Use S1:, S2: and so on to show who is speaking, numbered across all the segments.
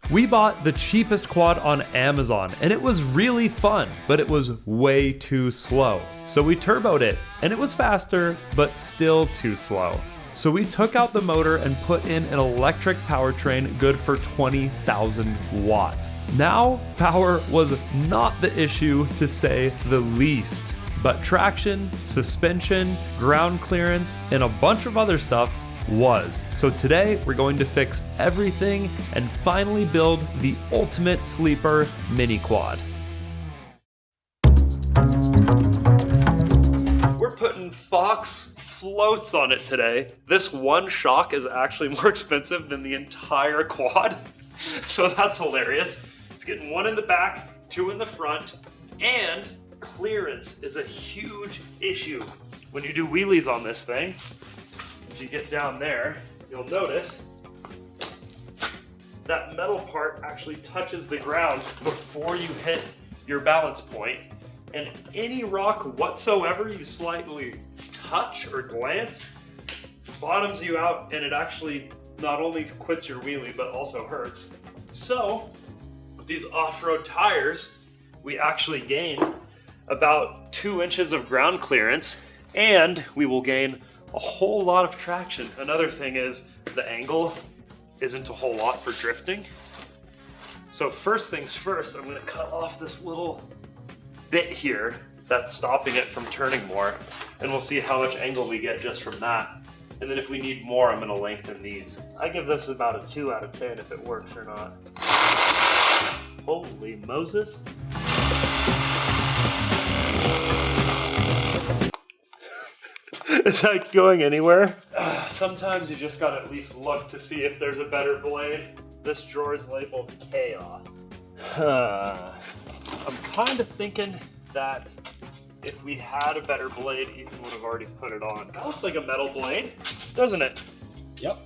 S1: We bought the cheapest quad on Amazon, and it was really fun, but it was way too slow. So we turboed it, and it was faster, but still too slow. So we took out the motor and put in an electric powertrain good for 20,000 watts. Now, power was not the issue, to say the least. But traction, suspension, ground clearance, and a bunch of other stuff was. So today we're going to fix everything and finally build the ultimate sleeper mini quad. We're putting Fox floats on it today. This one shock is actually more expensive than the entire quad. So that's hilarious. It's getting one in the back, two in the front, and clearance is a huge issue when you do wheelies on this thing. If you get down there, you'll notice that metal part actually touches the ground before you hit your balance point. And any rock whatsoever you slightly touch or glance bottoms you out, and it actually not only quits your wheelie but also hurts. So with these off-road tires, we actually gain about 2 inches of ground clearance, and we will gain a whole lot of traction. Another thing is the angle isn't a whole lot for drifting. So first things first, I'm going to cut off this little bit here that's stopping it from turning more, and we'll see how much angle we get just from that. And then if we need more, I'm going to lengthen these. I give this about a 2 out of 10 if it works or not. Holy Moses. Is that going anywhere? Sometimes you just gotta at least look to see if there's a better blade. This drawer is labeled Chaos. I'm kind of thinking that if we had a better blade, Ethan would have already put it on. That looks like a metal blade, doesn't it?
S2: Yep.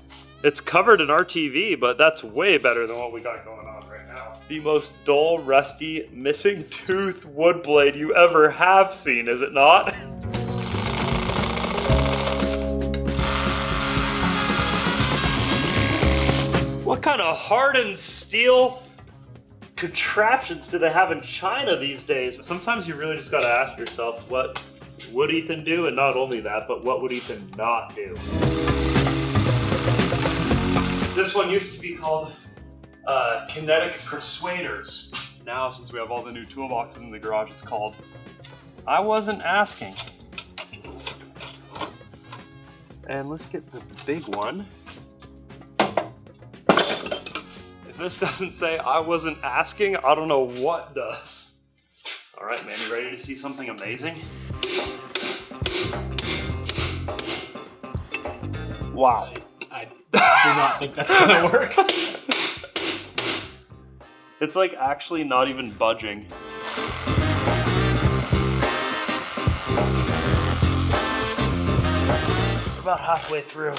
S1: It's covered in RTV, but that's way better than what we got going on right now. The most dull, rusty, missing tooth wood blade you ever have seen, is it not? What kind of hardened steel contraptions do they have in China these days? Sometimes you really just gotta ask yourself, what would Ethan do? And not only that, but what would Ethan not do? This one used to be called Kinetic Persuaders. Now, since we have all the new toolboxes in the garage, it's called I Wasn't Asking. And let's get the big one. If this doesn't say I wasn't asking, I don't know what does. All right, man, you ready to see something amazing? Wow.
S2: I do not think that's gonna work.
S1: It's like actually not even budging. About halfway through.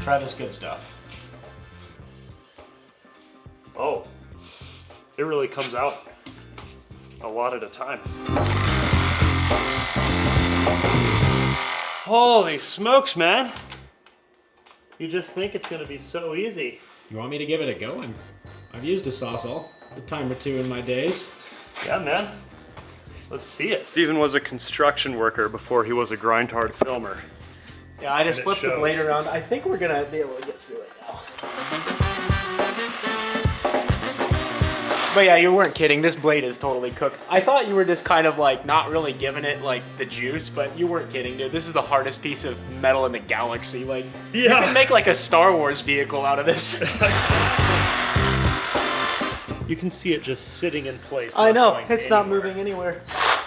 S2: Try this good stuff.
S1: Oh, it really comes out a lot at a time. Holy smokes, man. You just think it's gonna be so easy.
S2: You want me to give it a go? I've used a sawzall a time or two in my days.
S1: Yeah, man. Let's see it. Steven was a construction worker before he was a grind-hard filmer.
S2: Yeah, I just flipped the blade around. I think we're gonna be able to get through it now. But yeah, you weren't kidding. This blade is totally cooked. I thought you were just kind of like not really giving it like the juice, but you weren't kidding, dude. This is the hardest piece of metal in the galaxy. Like,
S1: yeah.
S2: You can make like a Star Wars vehicle out of this.
S1: You can see it just sitting in place.
S2: I know, it's not moving anywhere.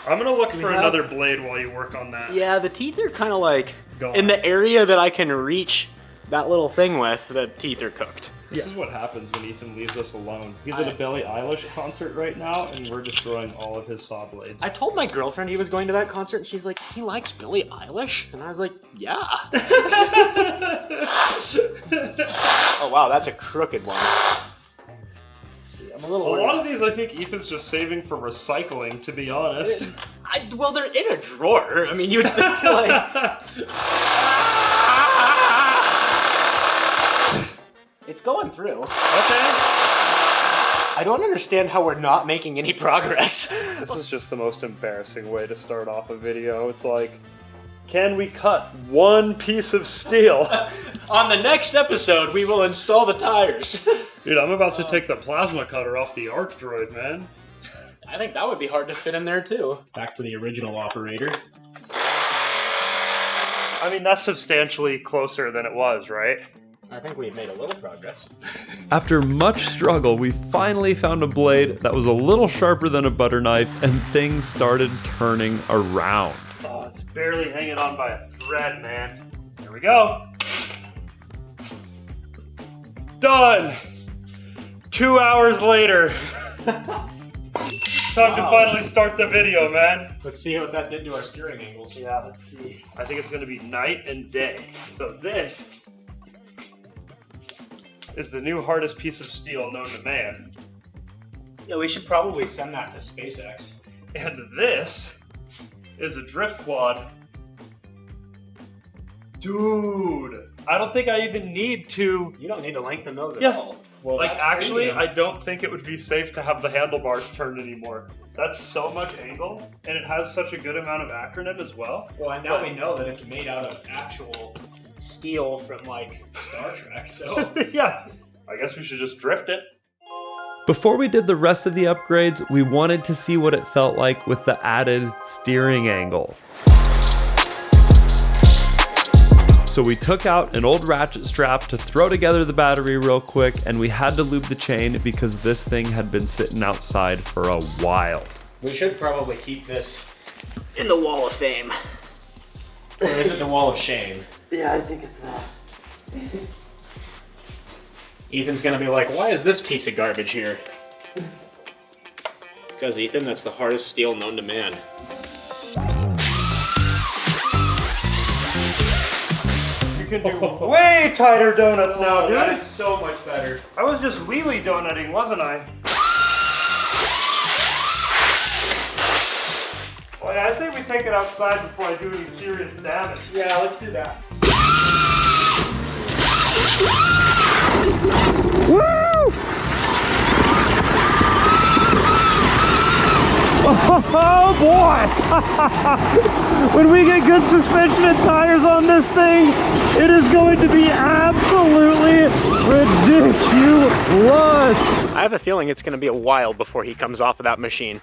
S1: I'm gonna look for another blade while you work on that.
S2: Yeah, the teeth are kind of like,
S1: Gone.
S2: in the area that I can reach that little thing with, the teeth are cooked.
S1: This is what happens when Ethan leaves us alone. He's at a Billie Eilish concert right now, and we're destroying all of his saw blades.
S2: I told my girlfriend he was going to that concert, and she's like, he likes Billie Eilish? And I was like, yeah. Oh, wow, that's a crooked one. I'm a little worried.
S1: lot of these I think Ethan's just saving for recycling, to be honest.
S2: Well, they're in a drawer. I mean, you would think like... going through.
S1: Okay.
S2: I don't understand how we're not making any progress.
S1: This is just the most embarrassing way to start off a video. It's like, can we cut one piece of steel?
S2: On the next episode, we will install the tires.
S1: Dude, I'm about to take the plasma cutter off the arc droid, man.
S2: I think that would be hard to fit in there too. Back to the original operator.
S1: I mean, that's substantially closer than it was, right?
S2: I think we've made a little progress.
S3: After much struggle, we finally found a blade that was a little sharper than a butter knife, and things started turning around.
S1: Oh, it's barely hanging on by a thread, man. Here we go. Done! 2 hours later. Time to finally start the video, man.
S2: Let's see what that did to our steering angles.
S1: Yeah, let's see. I think it's gonna be night and day. So this is the new hardest piece of steel known to man.
S2: Yeah, we should probably send that to SpaceX.
S1: And this is a drift quad. Dude, I don't think I even need to.
S2: You don't need to lengthen those at
S1: Yeah.
S2: all. Well,
S1: Like,
S2: that's
S1: actually,
S2: premium.
S1: I don't think it would be safe to have the handlebars turned anymore. That's so much angle, and it has such a good amount of acronym as well.
S2: Well, and now we know that it's made out of actual steel from, like, Star Trek, so...
S1: Yeah, I guess we should just drift it.
S3: Before we did the rest of the upgrades, we wanted to see what it felt like with the added steering angle. So we took out an old ratchet strap to throw together the battery real quick, and we had to lube the chain because this thing had been sitting outside for a while.
S2: We should probably keep this in the Wall of Fame. Or is it the Wall of Shame?
S1: Yeah, I think it's that.
S2: Ethan's gonna be like, why is this piece of garbage here? Because, Ethan, that's the hardest steel known to man.
S1: You can do way tighter donuts now, dude.
S2: That is so much better.
S1: I was just wheelie donutting, wasn't I? Well, yeah, I say we take it outside before I do any serious damage.
S2: Yeah, let's do that.
S1: Woo! Oh boy! When we get good suspension and tires on this thing, it is going to be absolutely ridiculous.
S2: I have a feeling it's going to be a while before he comes off of that machine.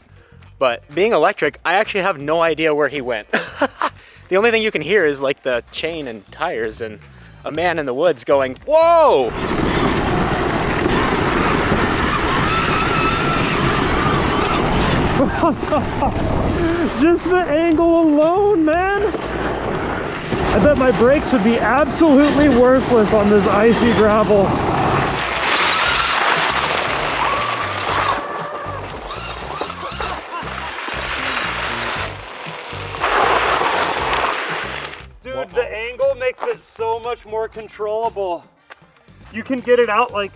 S2: But being electric, I actually have no idea where he went. The only thing you can hear is like the chain and tires and a man in the woods going, whoa!
S1: Just the angle alone, man. I bet my brakes would be absolutely worthless on this icy gravel. Dude, the angle makes it so much more controllable. You can get it out like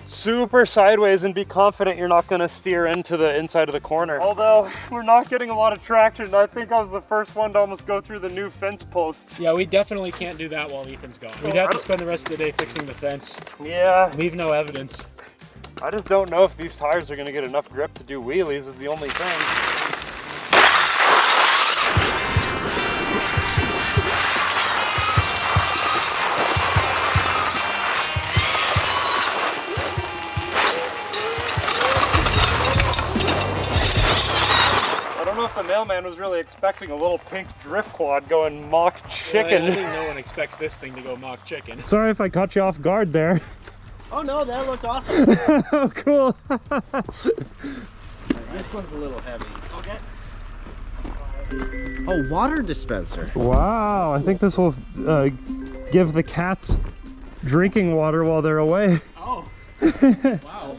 S1: super sideways and be confident you're not going to steer into the inside of the corner. Although, we're not getting a lot of traction. I think I was the first one to almost go through the new fence posts.
S2: Yeah, we definitely can't do that while Ethan's gone. We'd have to spend the rest of the day fixing the fence.
S1: Yeah.
S2: Leave no evidence.
S1: I just don't know if these tires are going to get enough grip to do wheelies is the only thing. The mailman was really expecting a little pink drift quad going mock chicken.
S2: Well, I think no one expects this thing to go mock chicken.
S1: Sorry if I caught you off guard there.
S4: Oh no, that looked awesome.
S1: Oh, cool.
S4: This one's a little heavy. Okay. Oh, water dispenser.
S1: Wow, I think this will give the cats drinking water while they're away.
S2: Oh. Wow.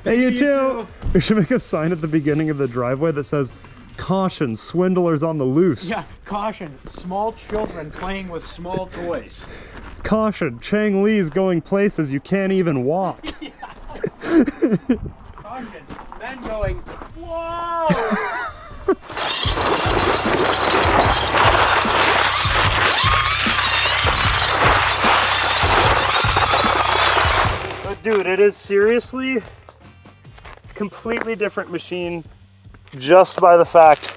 S1: Hey, you too. We should make a sign at the beginning of the driveway that says, "Caution, swindlers on the loose."
S2: Yeah, caution, small children playing with small toys.
S1: Caution, Chang Lee's going places you can't even walk.
S2: Caution, men going, whoa!
S1: Dude, it is seriously a completely different machine just by the fact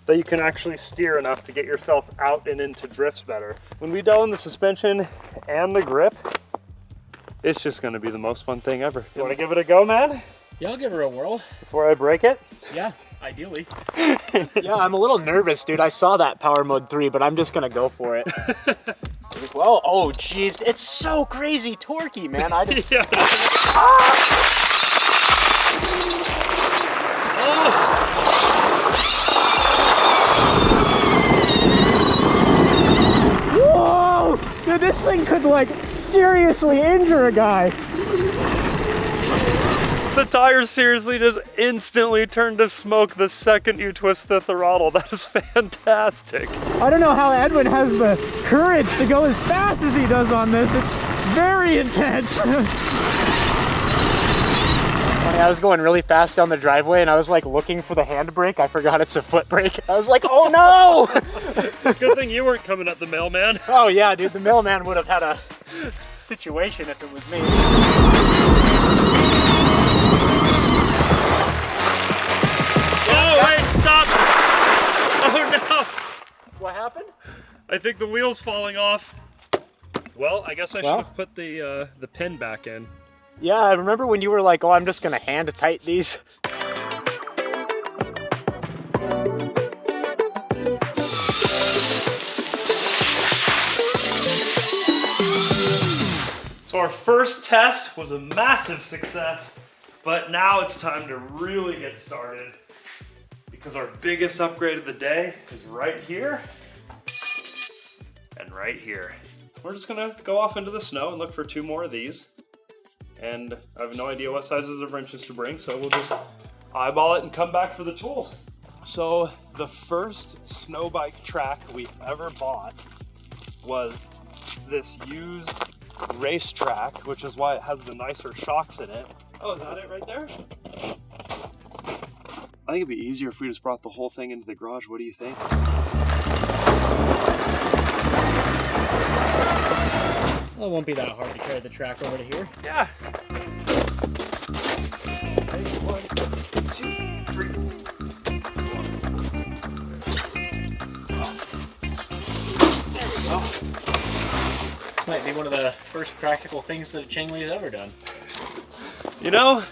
S1: that you can actually steer enough to get yourself out and into drifts better. When we dial in the suspension and the grip, it's just gonna be the most fun thing ever. You wanna give it a go, man?
S4: Yeah, I'll give her a whirl.
S1: Before I break it?
S4: Yeah, ideally.
S2: Yeah, I'm a little nervous, dude. I saw that Power Mode 3, but I'm just gonna go for it. Well, oh jeez, it's so crazy torquey, man. I just...
S1: Yeah.
S2: Whoa! Dude, this thing could like seriously injure a guy.
S1: The tires seriously just instantly turn to smoke the second you twist the throttle. That is fantastic.
S2: I don't know how Edwin has the courage to go as fast as he does on this. It's very intense. I was going really fast down the driveway and I was like looking for the handbrake. I forgot it's a foot brake. I was like, oh no!
S1: Good thing you weren't coming at the mailman.
S2: Oh yeah, dude, the mailman would have had a situation if it was me.
S1: Oh wait, stop! Oh no!
S2: What happened?
S1: I think the wheel's falling off. Well, I guess I should have put the pin back in.
S2: Yeah, I remember when you were like, oh, I'm just gonna hand tight these.
S1: So our first test was a massive success, but now it's time to really get started because our biggest upgrade of the day is right here and right here. We're just gonna go off into the snow and look for 2 more of these. And I have no idea what sizes of wrenches to bring, so we'll just eyeball it and come back for the tools. So the first snow bike track we ever bought was this used race track, which is why it has the nicer shocks in it. Oh, is that it right there? I think it'd be easier if we just brought the whole thing into the garage. What do you think?
S4: Well, it won't be that hard to carry the track over to here.
S1: Yeah. 1, 2, 3. There we go.
S4: This might be one of the first practical things that a Changlei's ever done.
S1: You know,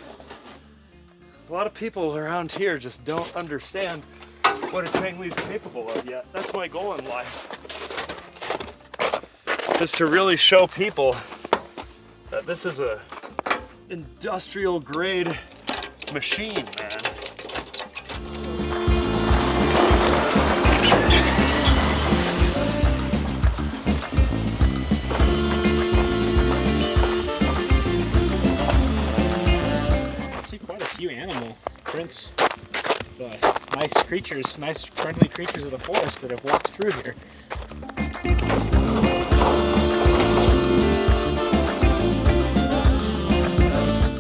S1: a lot of people around here just don't understand what a Changlei's capable of yet. That's my goal in life. Is to really show people that this is a industrial grade machine, man.
S4: I see quite a few animal prints. Nice creatures, nice friendly creatures of the forest that have walked through here.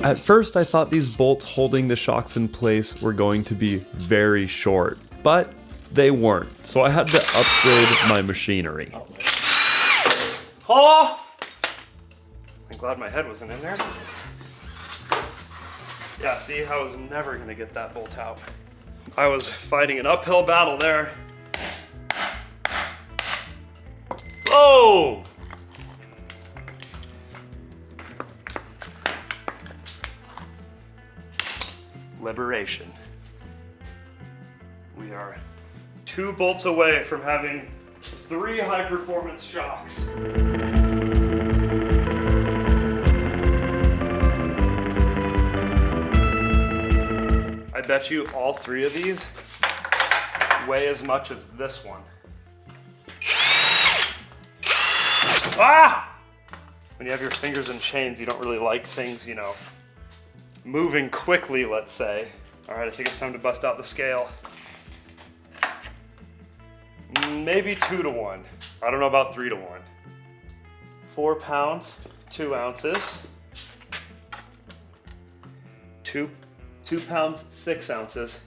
S3: At first, I thought these bolts holding the shocks in place were going to be very short, but they weren't, so I had to upgrade my machinery.
S1: Oh! I'm glad my head wasn't in there. Yeah, see, I was never gonna get that bolt out. I was fighting an uphill battle there. Oh! Liberation. We are 2 bolts away from having 3 high-performance shocks. I bet you all 3 of these weigh as much as this one. Ah! When you have your fingers in chains, you don't really like things, you know, moving quickly, let's say. All right, I think it's time to bust out the scale. Maybe 2 to 1. I don't know about 3 to 1. 4 pounds, 2 ounces. 2 pounds, 6 ounces.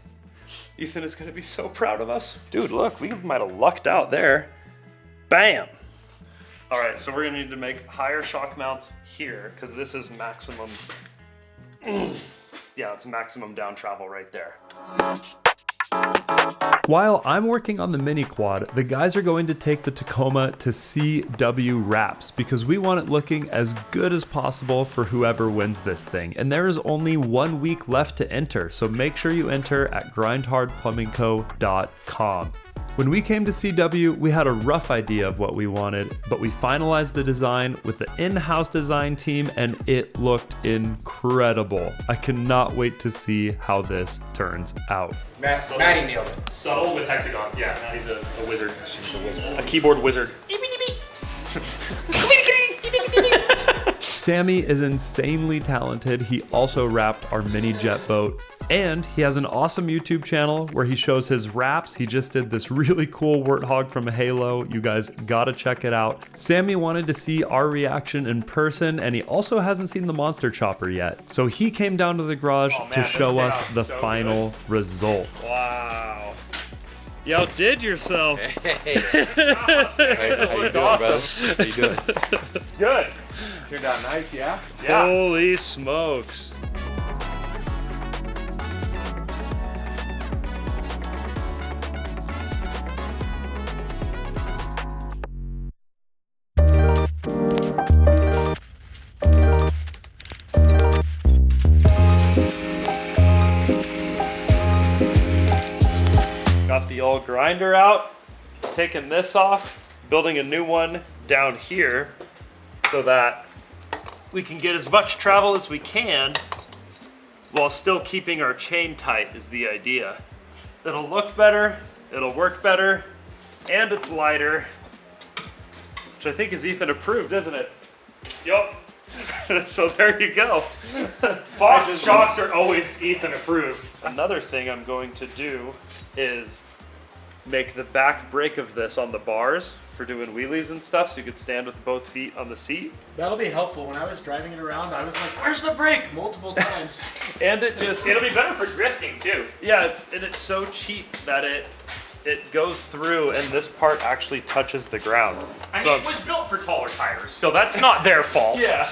S1: Ethan is gonna be so proud of us. Dude, look, we might have lucked out there. Bam! All right, so we're gonna need to make higher shock mounts here because this is maximum. Yeah, it's maximum down travel right there.
S3: While I'm working on the mini quad, the guys are going to take the Tacoma to CW wraps because we want it looking as good as possible for whoever wins this thing. And there is only 1 week left to enter, so make sure you enter at grindhardplumbingco.com. When we came to CW, we had a rough idea of what we wanted, but we finalized the design with the in-house design team and it looked incredible. I cannot wait to see how this turns out.
S4: Maddie nailed it.
S1: Subtle with hexagons, yeah. Maddie's a wizard. She's a wizard. A keyboard wizard.
S3: Sammy is insanely talented. He also wrapped our mini jet boat. And he has an awesome YouTube channel where he shows his wraps. He just did this really cool warthog from Halo. You guys gotta check it out. Sammy wanted to see our reaction in person, and he also hasn't seen the monster chopper yet. So he came down to the garage to show us the final result.
S1: Wow. You outdid yourself.
S5: Hey. How you doing, brother? How you doing?
S1: Good.
S2: Turned out nice, yeah?
S1: Yeah. Holy smokes. Got the old grinder out, taking this off, building a new one down here so that we can get as much travel as we can while still keeping our chain tight is the idea. It'll look better, it'll work better, and it's lighter, which I think is Ethan approved, isn't it? Yup. So there you go. Fox shocks are always Ethan approved. Another thing I'm going to do is make the back brake of this on the bars for doing wheelies and stuff, so you could stand with both feet on the seat.
S4: That'll be helpful. When I was driving it around, I was like, where's the brake? Multiple times.
S1: And it'll be better for drifting too. Yeah, it's so cheap that it goes through and this part actually touches the ground.
S6: I mean, it was built for taller tires, so that's not their fault.
S1: Yeah,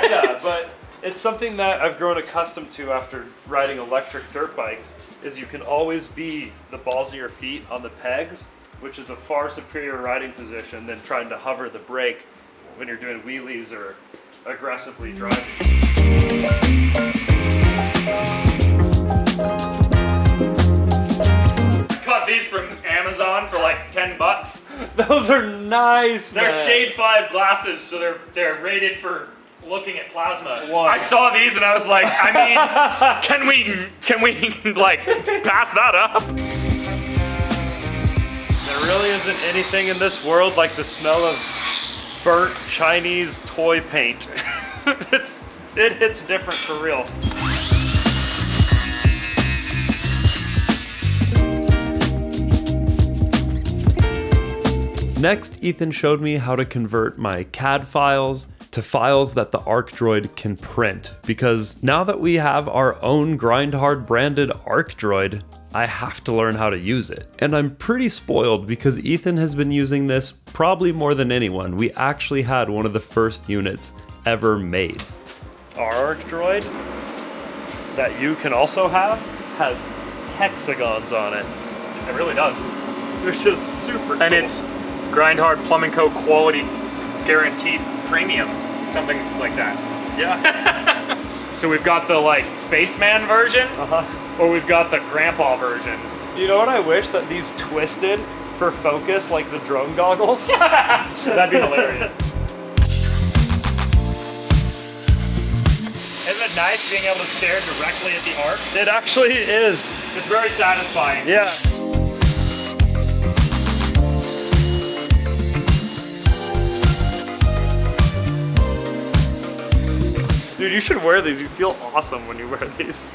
S1: yeah, but it's something that I've grown accustomed to after riding electric dirt bikes, is you can always be the balls of your feet on the pegs, which is a far superior riding position than trying to hover the brake when you're doing wheelies or aggressively driving.
S6: Got these from Amazon for like $10.
S1: Those are nice,
S6: They're
S1: man.
S6: shade 5 glasses, so they're rated for looking at plasma.
S1: Wow.
S6: I saw these and I was like, I mean, can we like pass that up?
S1: There really isn't anything in this world like the smell of burnt Chinese toy paint. It hits different for real.
S3: Next, Ethan showed me how to convert my CAD files to files that the ArcDroid can print, because now that we have our own Grindhard branded ArcDroid, I have to learn how to use it. And I'm pretty spoiled because Ethan has been using this probably more than anyone. We actually had one of the first units ever made.
S1: Our ArcDroid that you can also have has hexagons on it.
S6: It really does.
S1: Which is super cool.
S6: And it's Grindhard Plumbing Co. quality guaranteed premium, something like that.
S1: Yeah.
S6: So we've got the like spaceman version, or we've got the grandpa version.
S1: You know what I wish? That these twisted for focus like the drone goggles.
S6: That'd be hilarious. Isn't it nice being able to stare directly at the arc?
S1: It actually is.
S6: It's very satisfying.
S1: Yeah. Dude, you should wear these. You feel awesome when you wear these.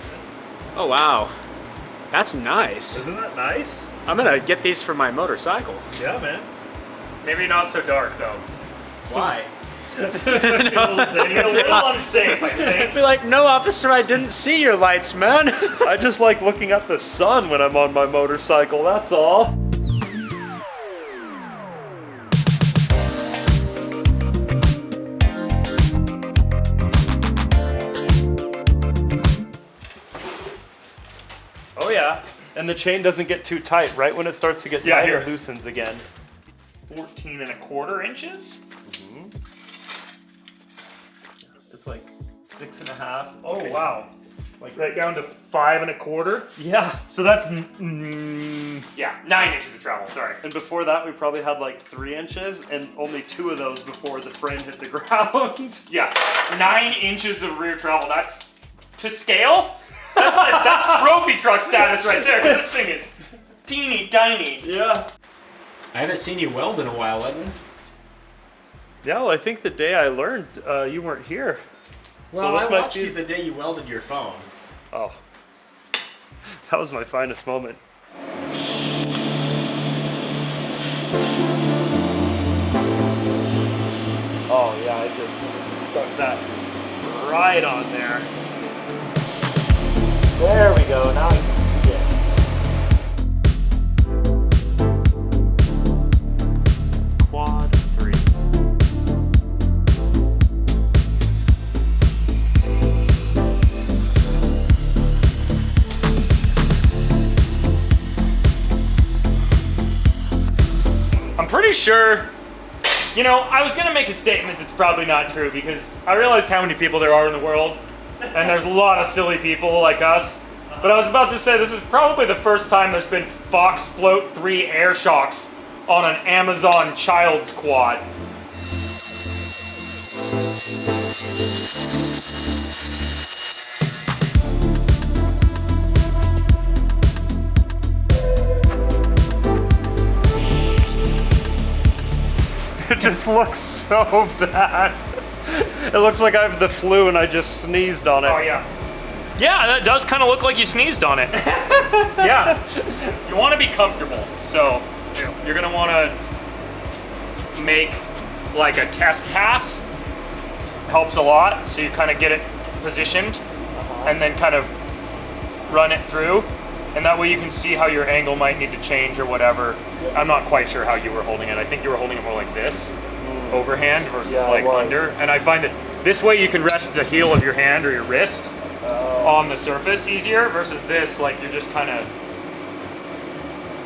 S2: Oh, wow. That's nice.
S1: Isn't that nice?
S2: I'm gonna get these for my motorcycle.
S1: Yeah, man.
S6: Maybe not so dark though.
S2: Why?
S6: It's a little unsafe, I think.
S2: Be like, no, officer, I didn't see your lights, man.
S1: I just like looking at the sun when I'm on my motorcycle, that's all. And the chain doesn't get too tight. Right when it starts to get
S6: Yeah,
S1: tight,
S6: here.
S1: it loosens again.
S6: 14 1/4 inches.
S1: It's like 6.5.
S6: Oh wow! Like right down to 5 1/4.
S1: Yeah.
S6: So that's 9 inches of travel. Sorry.
S1: And before that, we probably had like 3 inches, and only 2 of those before the frame hit the ground.
S6: Yeah, 9 inches of rear travel. That's to scale. That's trophy truck status right there. 'Cause this thing is teeny tiny.
S1: Yeah.
S4: I haven't seen you weld in a while, Edwin.
S1: Yeah, well, I think the day I learned, you weren't here.
S4: Well,
S1: this
S4: I
S1: might
S4: watched
S1: be-
S4: you the day you welded your phone.
S1: Oh. That was my finest moment. Oh, yeah, I just stuck that right on there.
S2: There we go. Now I can see it.
S1: Quad 3.
S6: I'm pretty sure. You know, I was gonna make a statement that's probably not true because I realized how many people there are in the world, and there's a lot of silly people like us. But I was about to say this is probably the first time there's been Fox Float 3 air shocks on an Amazon child's quad.
S1: It just looks so bad. It looks like I have the flu and I just sneezed on it.
S6: Oh yeah. Yeah, that does kind of look like you sneezed on it. Yeah. You want to be comfortable, so you're gonna want to make like a test pass. Helps a lot, so you kind of get it positioned, and then kind of run it through, and that way you can see how your angle might need to change or whatever. I'm not quite sure how you were holding it. I think you were holding it more like this, overhand versus
S2: Yeah,
S6: like
S2: it was.
S6: under. And I find that this way you can rest the heel of your hand or your wrist on the surface easier versus this, like you're just kind of,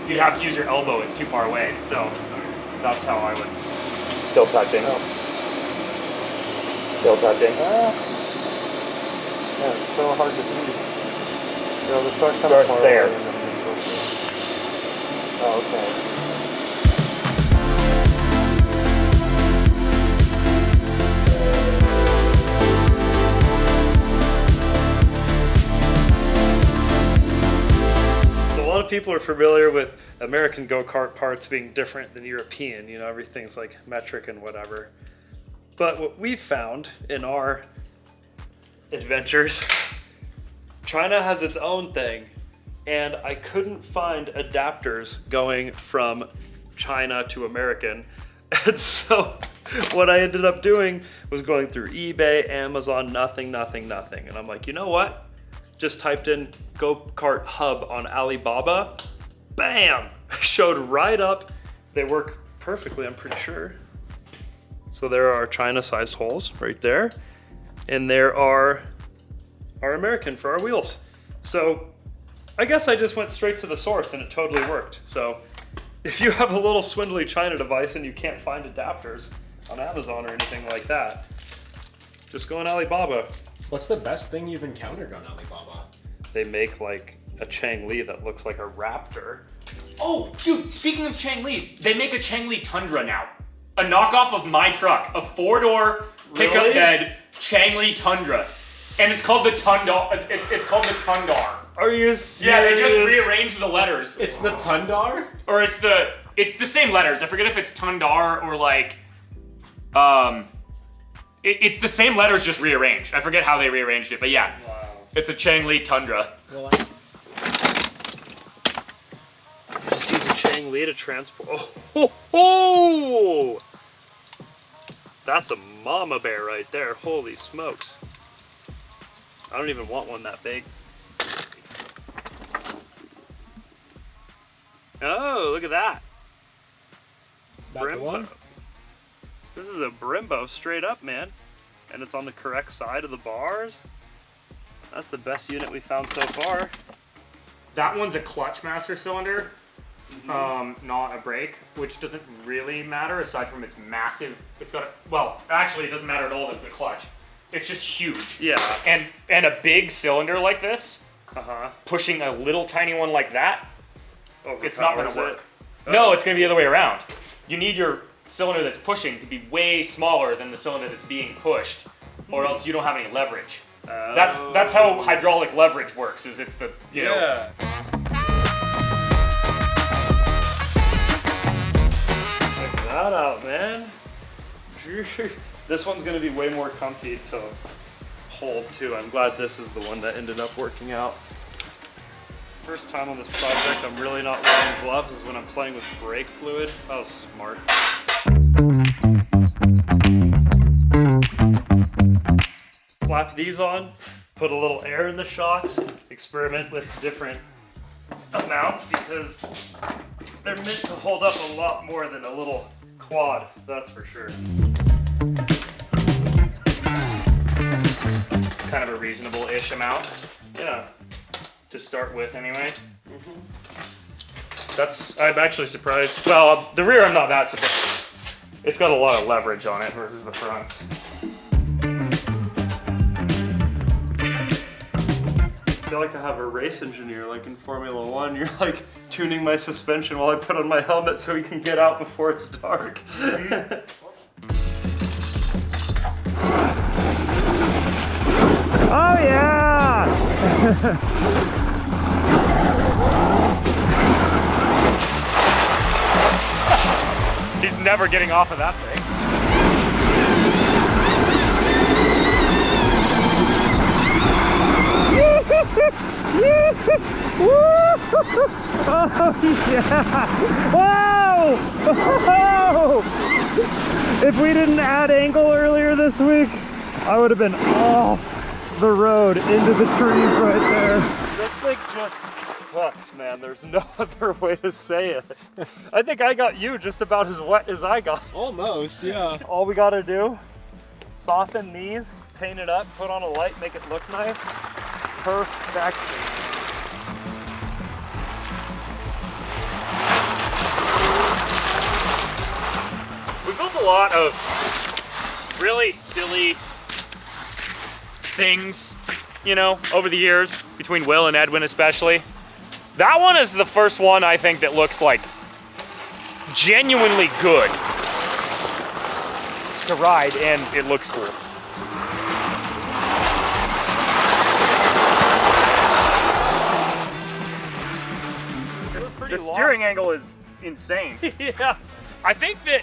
S6: you have to use your elbow, it's too far away. So that's how I would.
S2: Still touching. Still touching.
S1: Yeah, it's so hard to see. You know, the start
S6: Starts there.
S1: Oh, okay. So a lot of people are familiar with American go-kart parts being different than European. You know, everything's like metric and whatever. But what we've found in our adventures, China has its own thing, and I couldn't find adapters going from China to American. And so what I ended up doing was going through eBay, Amazon, nothing. And I'm like, you know what? Just typed in go-kart hub on Alibaba. Bam! Showed right up. They work perfectly, I'm pretty sure. So there are China-sized holes right there. And there are our American for our wheels. So I guess I just went straight to the source and it totally worked. So if you have a little swindly China device and you can't find adapters on Amazon or anything like that, just go on Alibaba.
S4: What's the best thing you've encountered on Alibaba?
S1: They make like a Chang-Li that looks like a Raptor.
S6: Oh, dude, speaking of Chang-Li's, they make a Chang-Li Tundra now. A knockoff of my truck. A 4-door pickup
S1: Really?
S6: bed Chang-Li Tundra. And it's called the Tundar. It's called the Tundar.
S1: Are you serious?
S6: Yeah, they just rearranged the letters.
S4: It's the Tundar?
S6: Or it's the same letters. I forget if it's Tundar or like, it's the same letters just rearranged. I forget how they rearranged it, but yeah.
S1: Wow.
S6: It's a Chang-Li Tundra.
S4: Well,
S1: Just use a Chang-Li to transport. Oh, ho, ho! That's a mama bear right there. Holy smokes. I don't even want one that big. Oh, look at that.
S4: that the one?
S1: This is a Brembo straight up, man. And it's on the correct side of the bars. That's the best unit we found so far.
S6: That one's a clutch master cylinder, not a brake, which doesn't really matter aside from it's massive. It's got well, actually it doesn't matter at all that it's a clutch. It's just huge.
S1: Yeah.
S6: And a big cylinder like this, pushing a little tiny one like that, it's not gonna work. No, it's gonna be the other way around. You need your cylinder that's pushing to be way smaller than the cylinder that's being pushed, or else you don't have any leverage. That's how hydraulic leverage works. Is it's the you know.
S1: Check that out, man. This one's gonna be way more comfy to hold too. I'm glad this is the one that ended up working out. First time on this project I'm really not wearing gloves is when I'm playing with brake fluid. That was smart. Slap these on, put a little air in the shocks, experiment with different amounts because they're meant to hold up a lot more than a little quad, that's for sure.
S6: Kind of a reasonable-ish amount.
S1: Yeah.
S6: To start with, anyway. I'm actually surprised. Well, the rear I'm not that surprised. It's got a lot of leverage on it versus the fronts.
S1: I feel like I have a race engineer, like in Formula One. You're like tuning my suspension while I put on my helmet so we can get out before it's dark.
S2: Oh yeah!
S6: He's never getting off of that thing.
S2: Oh yeah! Whoa! Whoa! If we didn't add angle earlier this week, I would have been off the road into the trees right there.
S1: This thing just fucks, man. There's no other way to say it. I think I got you just about as wet as I got.
S4: Almost, yeah.
S1: All we gotta do, soften these, paint it up, put on a light, make it look nice. Perfection.
S6: We built a lot of really silly things, you know, over the years, between Will and Edwin especially. That one is the first one I think that looks like genuinely good to ride, and it looks cool. The steering angle is insane.
S1: Yeah.
S6: I think that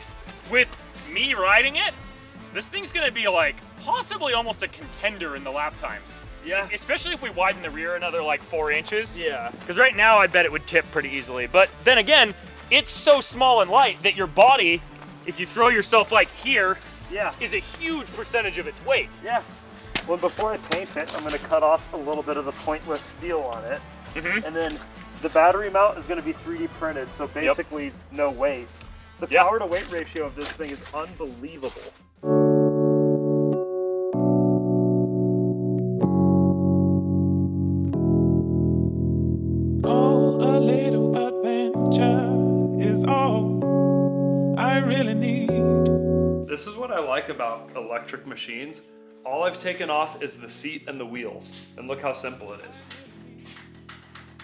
S6: with me riding it, this thing's gonna be like possibly almost a contender in the lap times.
S1: Yeah.
S6: Especially if we widen the rear another like 4 inches.
S1: Yeah.
S6: Because right now I bet it would tip pretty easily. But then again, it's so small and light that your body, if you throw yourself like here,
S1: Yeah.
S6: is a huge percentage of its weight.
S1: Yeah. Well, before I paint it, I'm going to cut off a little bit of the pointless steel on it. And then the battery mount is going to be 3D printed, so basically no weight. The power to weight ratio of this thing is unbelievable.
S7: Oh, a little adventure is all I really need.
S1: This is what I like about electric machines. All I've taken off is the seat and the wheels, and look how simple it is.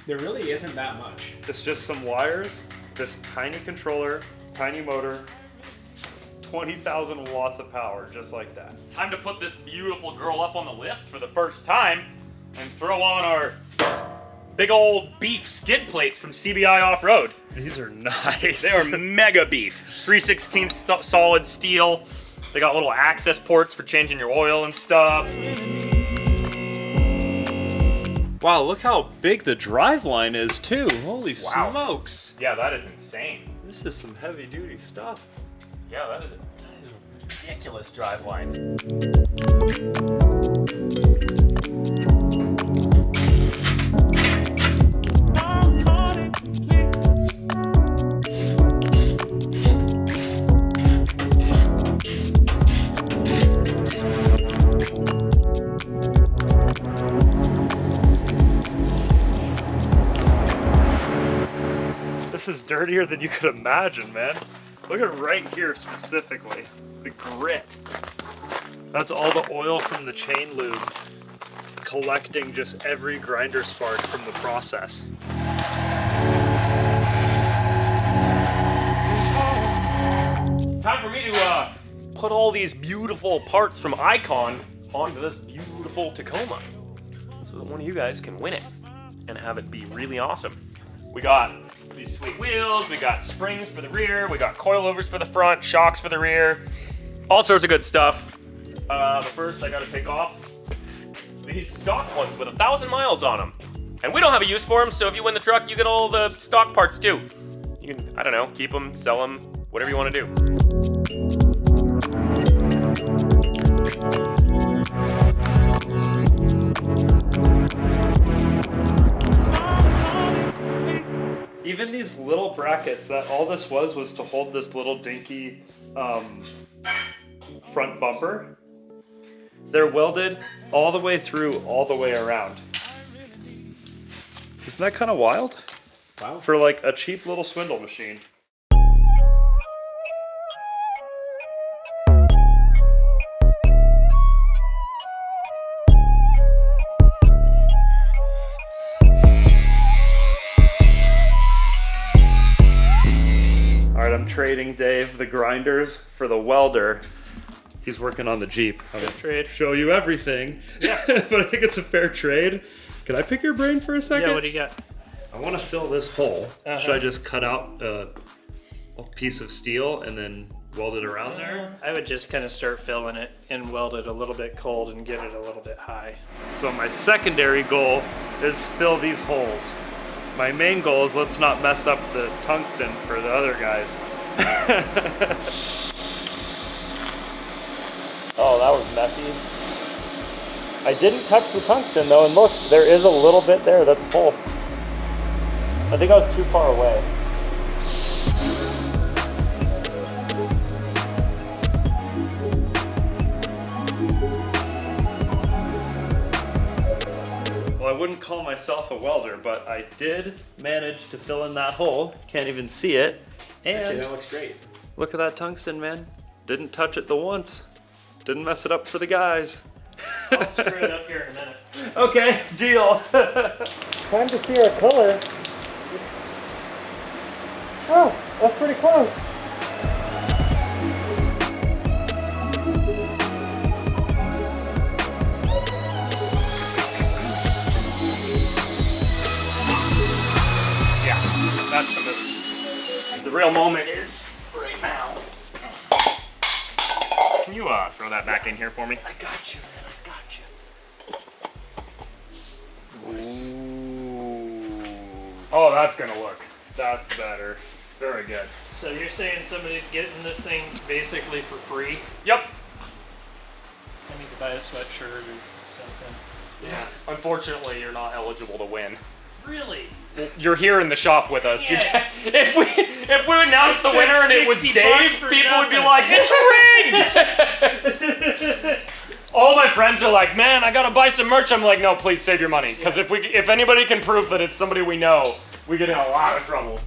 S4: There really isn't that much.
S1: It's just some wires, this tiny controller, tiny motor, 20,000 watts of power, just like that.
S6: Time to put this beautiful girl up on the lift for the first time and throw on our big old beef skid plates from CBI Off-Road.
S1: These are nice.
S6: They are mega beef. 3/16 solid steel. They got little access ports for changing your oil and stuff.
S1: Wow, look how big the driveline is too. Holy smokes.
S6: Yeah, that is insane.
S1: This is some heavy duty stuff.
S6: Yeah, that is a ridiculous driveline.
S1: this is dirtier than you could imagine, man. Look at right here specifically. The grit. That's all the oil from the chain lube collecting just every grinder spark from the process.
S6: Time for me to put all these beautiful parts from Icon onto this beautiful Tacoma so that one of you guys can win it and have it be really awesome. We got these sweet wheels, we got springs for the rear, we got coilovers for the front, shocks for the rear, all sorts of good stuff. But first I gotta take off these stock ones with 1,000 miles on them. And we don't have a use for them, so if you win the truck, you get all the stock parts too. You can, I don't know, keep them, sell them, whatever you want to do.
S1: Even these little brackets, that all this was to hold this little dinky front bumper. They're welded all the way through, all the way around. Isn't that kind of wild?
S4: Wow.
S1: For like a cheap little swindle machine. Alright, I'm trading Dave the grinders for the welder. He's working on the Jeep. I'm gonna
S6: Trade.
S1: show you everything. Yeah. But I think it's a fair trade. Can I pick your brain for a second?
S6: Yeah, what do you got?
S1: I want to fill this hole. Should I just cut out a piece of steel and then weld it around there?
S8: I would just kind of start filling it and weld it a little bit cold and get it a little bit high.
S1: So my secondary goal is fill these holes. My main goal is let's not mess up the tungsten for the other guys. Oh, that was messy. I didn't touch the tungsten though, and look, there is a little bit there that's full. I think I was too far away. Well, I wouldn't call myself a welder, but I did manage to fill in that hole. Can't even see it. And
S4: Actually, that looks great.
S1: look at that tungsten, man. Didn't touch it the once. Didn't mess it up for the guys.
S8: I'll screw it up here in a minute.
S1: Okay, deal. Time to see our color. Oh, that's pretty close.
S6: Yeah, that's the move. The real moment is right now. Can you throw that back in here for me?
S1: I got you, man. I got you.
S6: Ooh. Oh, that's gonna look. That's better. Very good.
S8: So you're saying somebody's getting this thing basically for free?
S6: Yep.
S8: I need to buy a sweatshirt or something.
S6: Yeah. Unfortunately, you're not eligible to win.
S8: Really?
S6: You're here in the shop with us. You
S8: Yeah.
S6: if we announced the winner and it was
S8: 60
S6: Dave,
S8: bucks for
S6: people would be
S8: nothing.
S6: like, "It's rigged." All my friends are like, "Man, I gotta buy some merch." I'm like, "No, please save your money, because if anybody can prove that it's somebody we know, we get in a lot of trouble."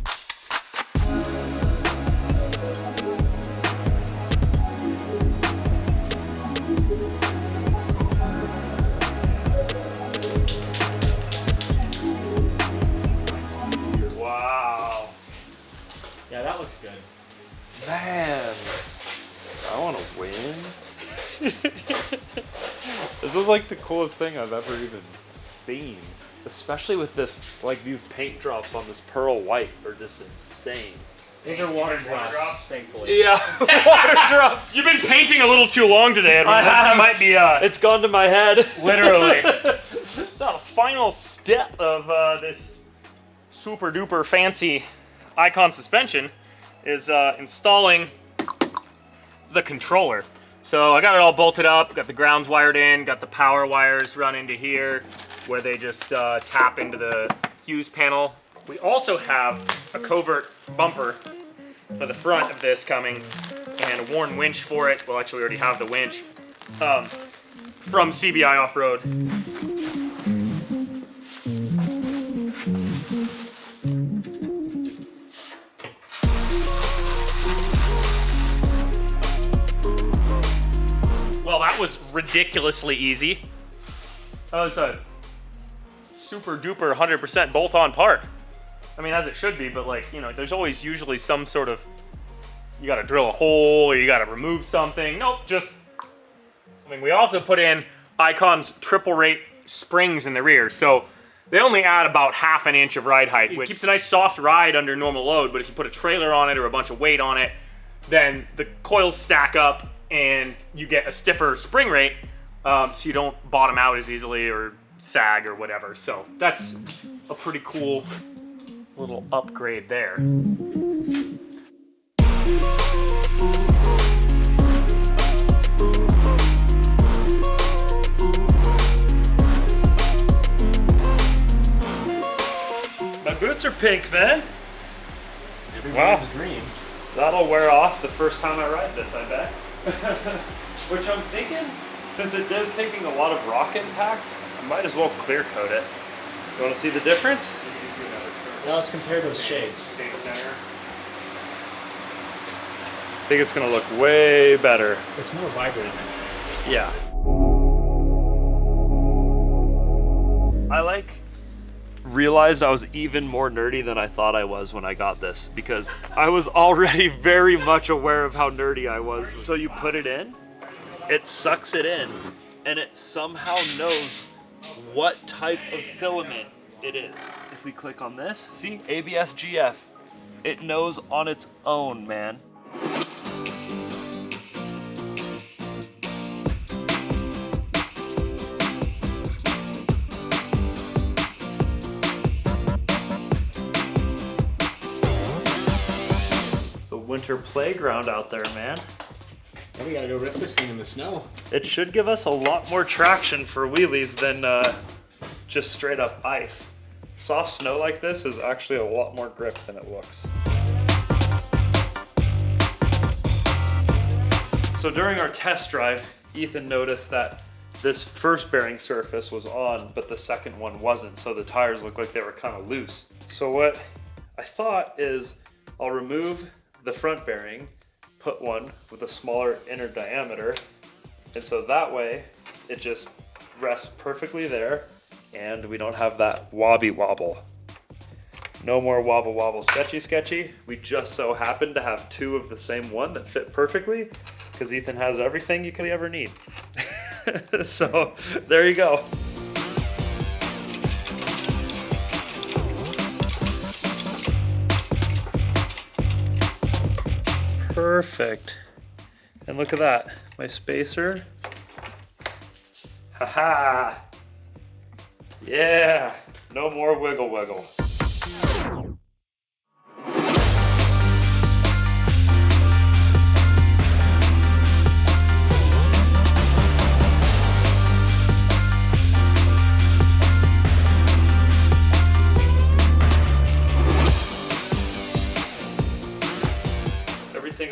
S1: Wow.
S4: Yeah, that looks good.
S5: Man, I want to win. This is like the coolest thing I've ever even seen. Especially with this, like these paint drops on this pearl white are just insane.
S4: These are water drops, thankfully.
S5: Yeah, water drops.
S6: You've been painting a little too long today, Edward.
S5: I have.
S6: It might be
S5: It's gone to my head.
S6: literally. So the final step of this super duper fancy Icon suspension is installing the controller. So I got it all bolted up, got the grounds wired in, got the power wires run into here where they just tap into the fuse panel. We also have a covert bumper for the front of this coming and a worn winch for it. Well, actually we already have the winch from CBI Off-Road. Well, that was ridiculously easy. That was a super duper 100% bolt-on part. I mean, as it should be, but like, you know, there's always usually some sort of, you gotta drill a hole or you gotta remove something. Nope, just, I mean, we also put in Icon's triple rate springs in the rear, so they only add about ½ an inch of ride height, which keeps a nice soft ride under normal load, but if you put a trailer on it or a bunch of weight on it, then the coils stack up and you get a stiffer spring rate, so you don't bottom out as easily or sag or whatever. So that's a pretty cool little upgrade there.
S1: My boots are pink, man.
S4: Everybody's dream.
S1: That'll wear off the first time I ride this, I bet. Which I'm thinking, since it is taking a lot of rock impact, I might as well clear coat it. You want to see the difference?
S4: Now let's compare those shades.
S6: Same center.
S1: I think it's gonna look way better.
S4: It's more vibrant.
S1: Yeah. I realized I was even more nerdy than I thought I was when I got this, because I was already very much aware of how nerdy I was. So you put it in, it sucks it in, and it somehow knows what type of filament it is. If we click on this, see, ABS-GF, it knows on its own, man. Winter playground out there, man.
S4: Now we gotta go rip this thing in the snow.
S1: It should give us a lot more traction for wheelies than just straight up ice. Soft snow like this is actually a lot more grip than it looks. So during our test drive, Ethan noticed that this first bearing surface was on, but the second one wasn't, so the tires looked like they were kind of loose. So what I thought is I'll remove the front bearing, put one with a smaller inner diameter, and so that way it just rests perfectly there and we don't have that wobby wobble. No more wobble wobble sketchy sketchy. We just so happen to have two of the same one that fit perfectly because Ethan has everything you could ever need. So there you go. Perfect. And look at that, my spacer. Haha. Yeah, no more wiggle wiggle.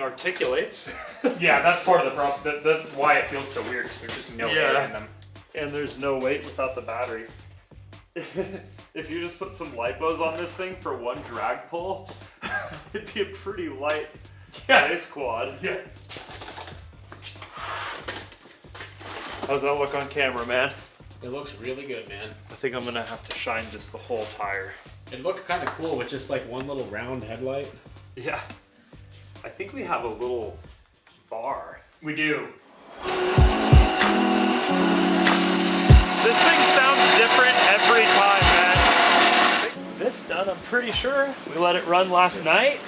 S1: Articulates.
S6: Yeah, that's part of the problem. That's why it feels so weird, because there's just no air in them.
S1: And there's no weight without the battery. If you just put some lipos on this thing for one drag pull, it'd be a pretty light race quad.
S6: Yeah.
S1: How's that look on camera, man?
S4: It looks really good, man.
S1: I think I'm gonna have to shine just the whole tire.
S4: It looked kind of cool with just like one little round headlight.
S1: Yeah. I think we have a little bar.
S6: We do.
S1: This thing sounds different every time, man. This done, I'm pretty sure. We let it run last night.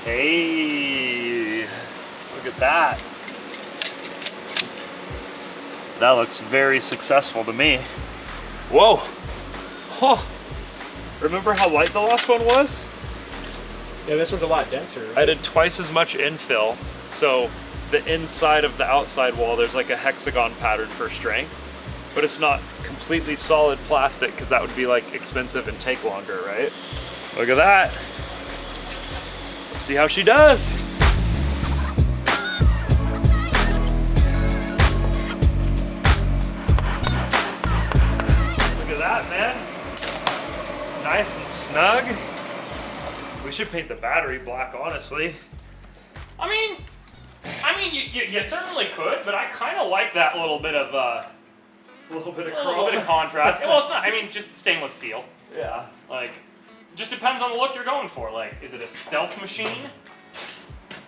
S1: Hey, look at that. That looks very successful to me. Whoa. Huh. Remember how light the last one was?
S4: Yeah, this one's a lot denser. Right?
S1: I did twice as much infill, so the inside of the outside wall, there's like a hexagon pattern for strength, but it's not completely solid plastic because that would be like expensive and take longer, right? Look at that. Let's see how she does. Look at that, man. Nice and snug. We should paint the battery black, honestly.
S6: I mean, mean, you certainly could, but I kind of like that little bit of contrast. Well, it's not. I mean, just stainless steel.
S1: Yeah.
S6: Like, just depends on the look you're going for. Like, is it a stealth machine?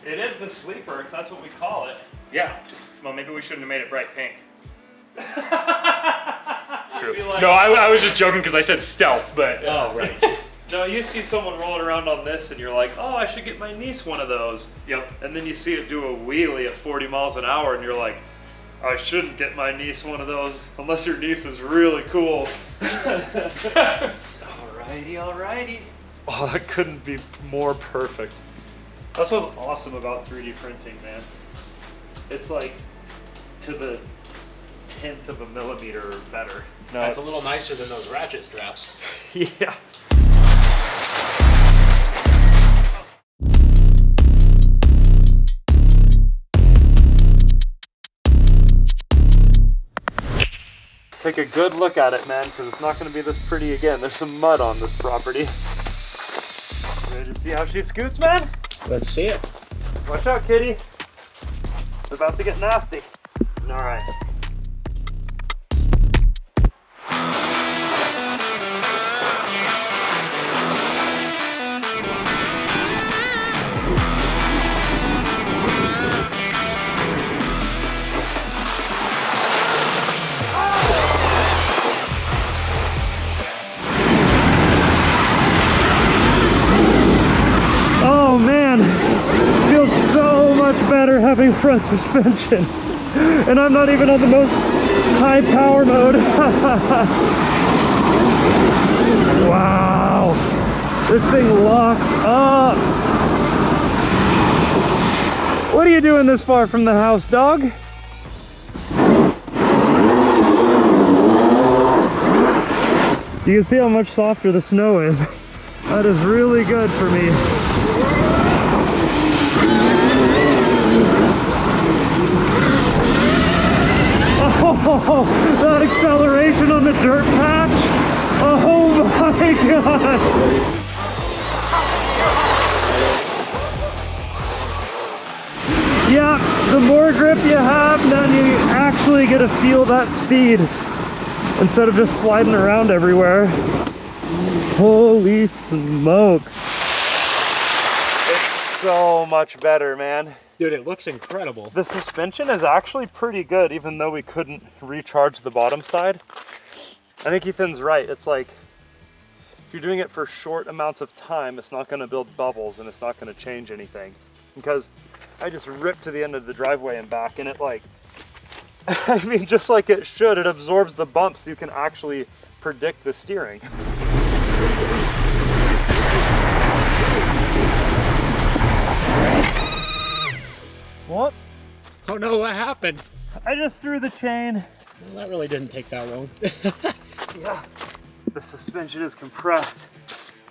S1: It is the sleeper. That's what we call it.
S6: Yeah. Well, maybe we shouldn't have made it bright pink.
S1: True.
S6: No, I was just joking because I said stealth, but.
S1: Oh, right. No, you see someone rolling around on this and you're like, oh, I should get my niece one of those.
S6: Yep.
S1: And then you see it do a wheelie at 40 miles an hour and you're like, I shouldn't get my niece one of those unless your niece is really cool.
S6: Alrighty.
S1: Oh, that couldn't be more perfect. That's what's awesome about 3D printing, man. It's like to the 10th of a millimeter or better.
S4: No, it's a little nicer than those ratchet straps.
S1: Yeah. Take a good look at it, man, because it's not going to be this pretty again. There's some mud on this property. Ready to see how she scoots, man?
S4: Let's see it.
S1: Watch out, kitty. It's about to get nasty. All right.
S3: Oh man, feels so much better having front suspension. And I'm not even on the most high power mode. Wow, this thing locks up. What are you doing this far from the house, dog? You can see how much softer the snow is. That is really good for me. Oh, that acceleration on the dirt patch. Oh my God. Yeah, the more grip you have, then you actually get to feel that speed instead of just sliding around everywhere. Holy smokes.
S1: It's so much better, man.
S4: Dude, it looks incredible.
S1: The suspension is actually pretty good, even though we couldn't recharge the bottom side. I think Ethan's right. It's like, if you're doing it for short amounts of time, it's not gonna build bubbles and it's not gonna change anything. Because I just ripped to the end of the driveway and back, and it like, I mean, just like it should, it absorbs the bumps so you can actually predict the steering. What?
S4: Oh no, what happened?
S1: I just threw the chain.
S4: Well, that really didn't take that long.
S1: Yeah, the suspension is compressed.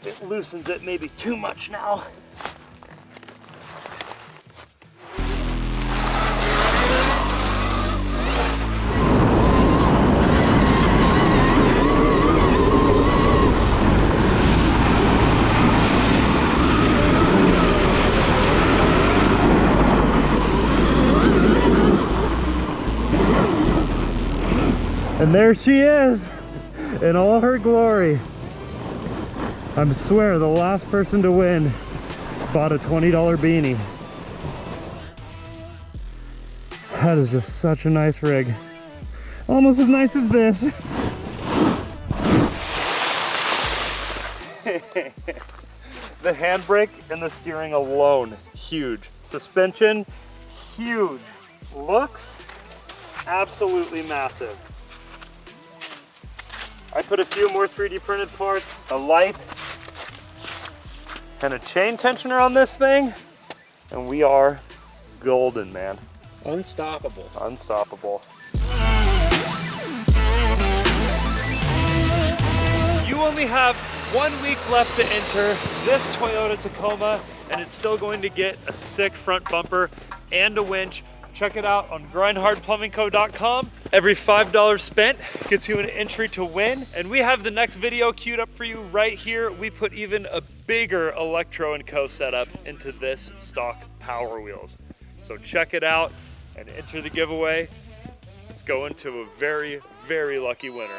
S1: It loosens it maybe too much now.
S3: And there she is in all her glory. I swear the last person to win bought a $20 beanie. That is just such a nice rig. Almost as nice as this.
S1: The handbrake and the steering alone, huge. Suspension, huge. Looks, absolutely massive. I put a few more 3D printed parts, a light, and a chain tensioner on this thing, and we are golden, man.
S4: Unstoppable.
S1: Unstoppable. You only have 1 week left to enter this Toyota Tacoma, and it's still going to get a sick front bumper and a winch. Check it out on grindhardplumbingco.com. Every $5 spent gets you an entry to win. And we have the next video queued up for you right here. We put even a bigger Electro & Co setup into this stock Power Wheels. So check it out and enter the giveaway. Let's go into a very, very lucky winner.